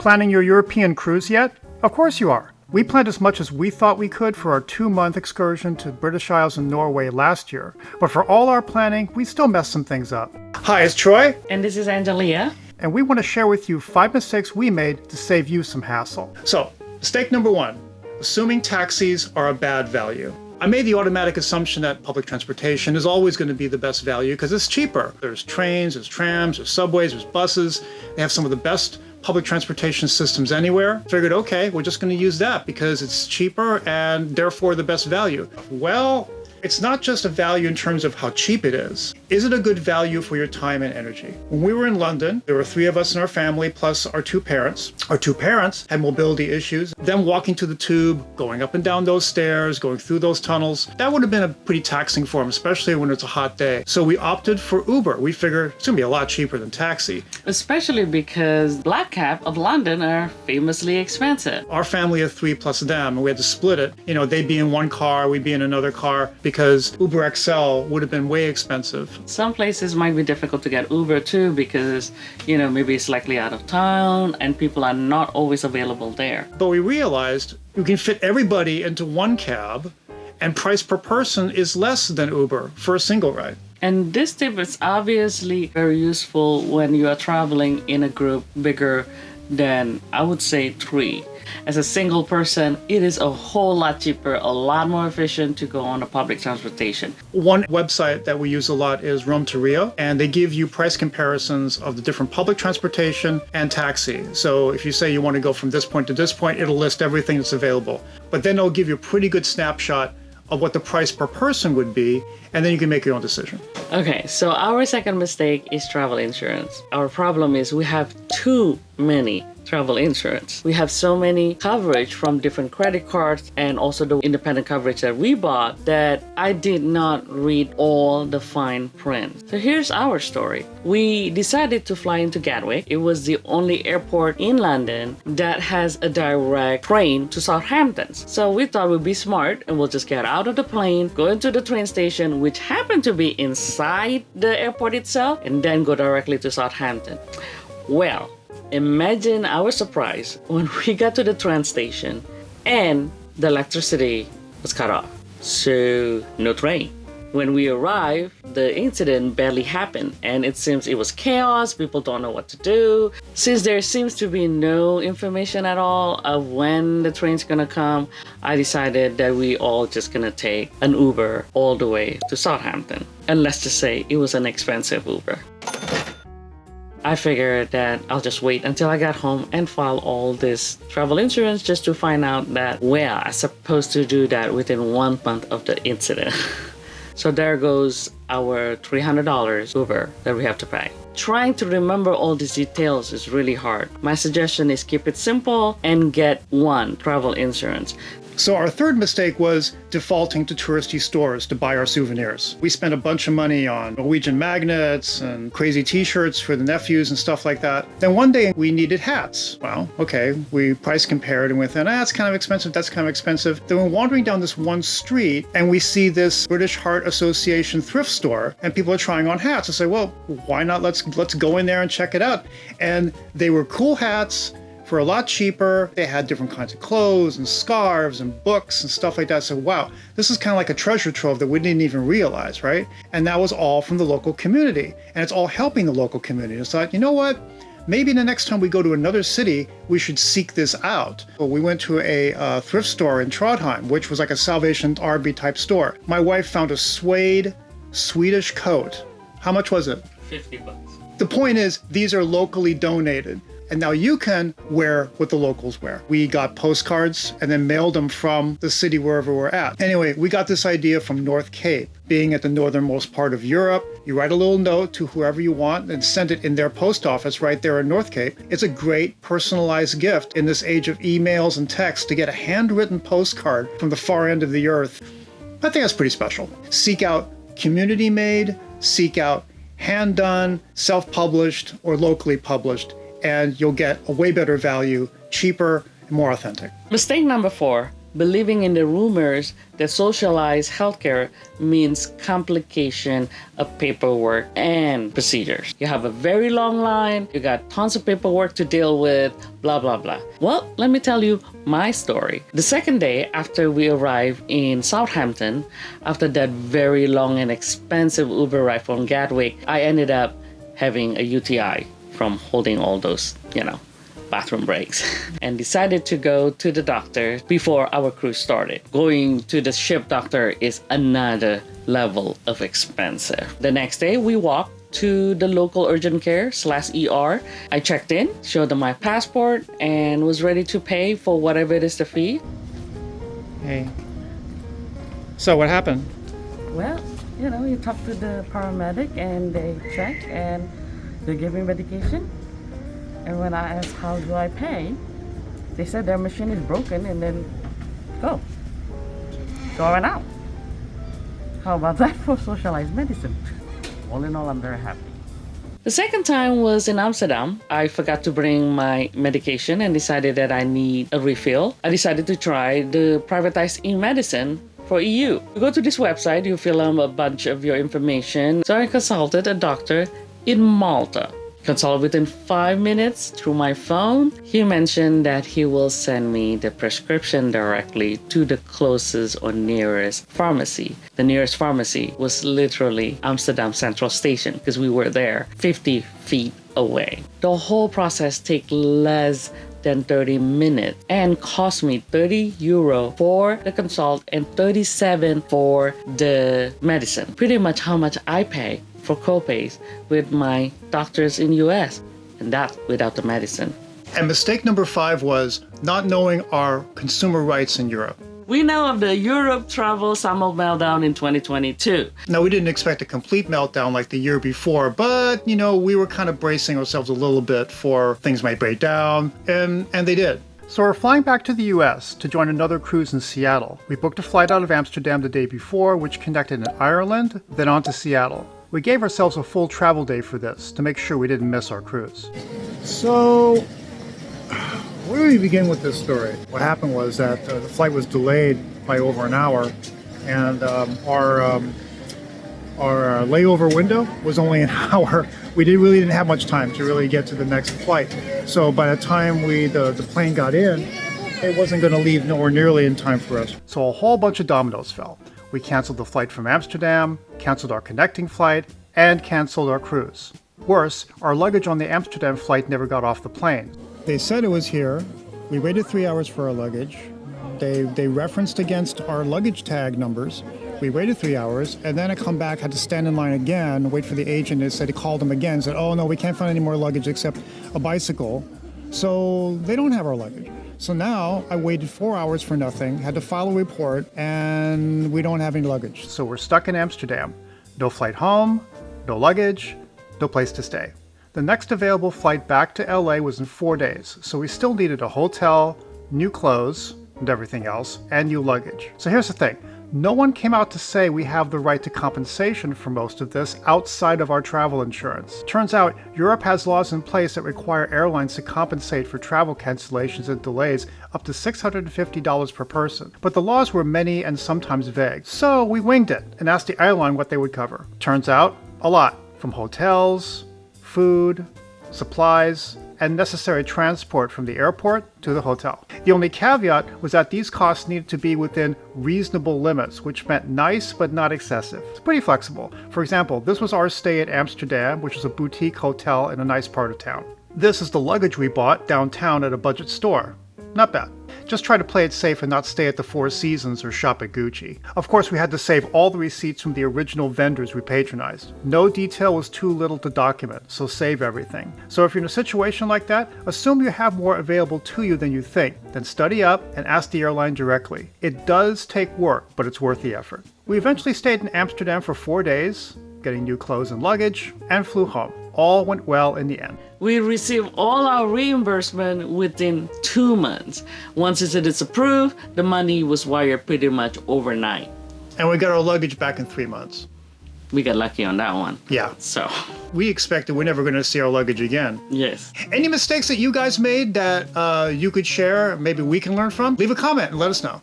Planning your European cruise yet? Of course you are. We planned as much as we thought we could for our 2-month excursion to British Isles and Norway last year, but for all our planning, we still messed some things up. Hi, it's Troy. And this is Angelia. And we want to share with you 5 mistakes we made to save you some hassle. So, mistake number 1, assuming taxis are a bad value. I made the automatic assumption that public transportation is always going to be the best value because it's cheaper. There's trains, there's trams, there's subways, there's buses. They have some of the best public transportation systems anywhere. Figured, okay, we're just going to use that because it's cheaper and therefore the best value. Well, it's not just a value in terms of how cheap it is. Is it a good value for your time and energy? When we were in London, there were 3 of us in our family plus our 2 parents. Our 2 parents had mobility issues. Them walking to the tube, going up and down those stairs, going through those tunnels, that would have been a pretty taxing for them, especially when it's a hot day. So we opted for Uber. We figured it's going to be a lot cheaper than taxi. Especially because Black Cab of London are famously expensive. Our family of 3 plus them, and we had to split it. You know, they'd be in one car, we'd be in another car, because Uber XL would have been way expensive. Some places might be difficult to get Uber too because, maybe it's likely out of town and people are not always available there. But we realized you can fit everybody into one cab and price per person is less than Uber for a single ride. And this tip is obviously very useful when you are traveling in a group bigger than, I would say, 3. As a single person, it is a whole lot cheaper, a lot more efficient to go on a public transportation. One website that we use a lot is Rome to Rio, and they give you price comparisons of the different public transportation and taxi. So if you say you want to go from this point to this point, it'll list everything that's available. But then it'll give you a pretty good snapshot of what the price per person would be, and then you can make your own decision. Okay, so our second mistake is travel insurance. Our problem is we have too many travel insurance. We have so many coverage from different credit cards and also the independent coverage that we bought that I did not read all the fine print. So here's our story. We decided to fly into Gatwick. It was the only airport in London that has a direct train to Southampton. So we thought we'd be smart and we'll just get out of the plane, go into the train station, which happened to be inside the airport itself, and then go directly to Southampton. Well, imagine our surprise when we got to the train station and the electricity was cut off. So, no train. When we arrived, the incident barely happened and it seems it was chaos. People don't know what to do. Since there seems to be no information at all of when the train's gonna come, I decided that we all just gonna take an Uber all the way to Southampton. And let's just say it was an expensive Uber. I figured that I'll just wait until I got home and file all this travel insurance just to find out that, well, I'm supposed to do that within 1 month of the incident. So there goes our $300 Uber that we have to pay. Trying to remember all these details is really hard. My suggestion is keep it simple and get one travel insurance. So our third mistake was defaulting to touristy stores to buy our souvenirs. We spent a bunch of money on Norwegian magnets and crazy t-shirts for the nephews and stuff like that. Then one day we needed hats. Well, okay, we price compared and we thought, that's kind of expensive, that's kind of expensive. Then we're wandering down this one street and we see this British Heart Association thrift store and people are trying on hats. I say, well, why not? Let's go in there and check it out. And they were cool hats for a lot cheaper. They had different kinds of clothes and scarves and books and stuff like that. So wow, this is kind of like a treasure trove that we didn't even realize, right? And that was all from the local community. And it's all helping the local community. So I thought, you know what? Maybe the next time we go to another city, we should seek this out. Well, we went to a thrift store in Trondheim, which was like a Salvation Army type store. My wife found a suede Swedish coat. How much was it? $50. The point is, these are locally donated. And now you can wear what the locals wear. We got postcards and then mailed them from the city wherever we're at. Anyway, we got this idea from North Cape. Being at the northernmost part of Europe, you write a little note to whoever you want and send it in their post office right there in North Cape. It's a great personalized gift in this age of emails and text to get a handwritten postcard from the far end of the earth. I think that's pretty special. Seek out community made, seek out hand done, self-published, or locally published, and you'll get a way better value, cheaper, and more authentic. Mistake number 4, believing in the rumors that socialized healthcare means complication of paperwork and procedures. You have a very long line, you got tons of paperwork to deal with, blah, blah, blah. Well, let me tell you my story. The second day after we arrived in Southampton, after that very long and expensive Uber ride from Gatwick, I ended up having a UTI from holding all those, bathroom breaks and decided to go to the doctor before our cruise started. Going to the ship doctor is another level of expensive. The next day we walked to the local urgent care/ER. I checked in, showed them my passport, and was ready to pay for whatever it is the fee. Hey. So what happened? Well, you talk to the paramedic and they check and they give me medication. And when I asked how do I pay, they said their machine is broken and then go. So I went out. How about that for socialized medicine? All in all, I'm very happy. The second time was in Amsterdam. I forgot to bring my medication and decided that I need a refill. I decided to try the privatized e-medicine for EU. You go to this website, you fill out a bunch of your information. So I consulted a doctor in Malta. Consult within 5 minutes through my phone. He mentioned that he will send me the prescription directly to the closest or nearest pharmacy. The nearest pharmacy was literally Amsterdam Central Station because we were there 50 feet away. The whole process took less than 30 minutes and cost me €30 for the consult and 37 for the medicine. Pretty much how much I pay for copays with my doctors in US, and that without the medicine. And mistake number 5 was not knowing our consumer rights in Europe. We know of the Europe travel summer meltdown in 2022. Now, we didn't expect a complete meltdown like the year before, but, we were kind of bracing ourselves a little bit for things might break down, and they did. So we're flying back to the US to join another cruise in Seattle. We booked a flight out of Amsterdam the day before, which connected in Ireland, then on to Seattle. We gave ourselves a full travel day for this to make sure we didn't miss our cruise. So, where do we begin with this story? What happened was that the flight was delayed by over an hour, and our layover window was only an hour. We really didn't have much time to really get to the next flight. So by the time the plane got in, it wasn't going to leave nowhere nearly in time for us. So a whole bunch of dominoes fell. We canceled the flight from Amsterdam, canceled our connecting flight, and canceled our cruise. Worse, our luggage on the Amsterdam flight never got off the plane. They said it was here. We waited 3 hours for our luggage. They referenced against our luggage tag numbers. We waited 3 hours, and then I come back, had to stand in line again, wait for the agent. They said he called them again, said, oh no, we can't find any more luggage except a bicycle. So they don't have our luggage. So now I waited 4 hours for nothing, had to file a report, and we don't have any luggage. So we're stuck in Amsterdam. No flight home, no luggage, no place to stay. The next available flight back to LA was in 4 days, so we still needed a hotel, new clothes, and everything else, and new luggage. So here's the thing. No one came out to say we have the right to compensation for most of this outside of our travel insurance. Turns out Europe has laws in place that require airlines to compensate for travel cancellations and delays up to $650 per person. But the laws were many and sometimes vague. So we winged it and asked the airline what they would cover. Turns out, a lot. From hotels, food, supplies, and necessary transport from the airport to the hotel. The only caveat was that these costs needed to be within reasonable limits, which meant nice but not excessive. It's pretty flexible. For example, this was our stay at Amsterdam, which is a boutique hotel in a nice part of town. This is the luggage we bought downtown at a budget store. Not bad. Just try to play it safe and not stay at the Four Seasons or shop at Gucci. Of course, we had to save all the receipts from the original vendors we patronized. No detail was too little to document, so save everything. So if you're in a situation like that, assume you have more available to you than you think. Then study up and ask the airline directly. It does take work, but it's worth the effort. We eventually stayed in Amsterdam for 4 days, getting new clothes and luggage, and flew home. All went well in the end. We received all our reimbursement within 2 months. Once it is approved, the money was wired pretty much overnight. And we got our luggage back in 3 months. We got lucky on that one. Yeah. So we expected we're never going to see our luggage again. Yes. Any mistakes that you guys made that you could share, maybe we can learn from? Leave a comment and let us know.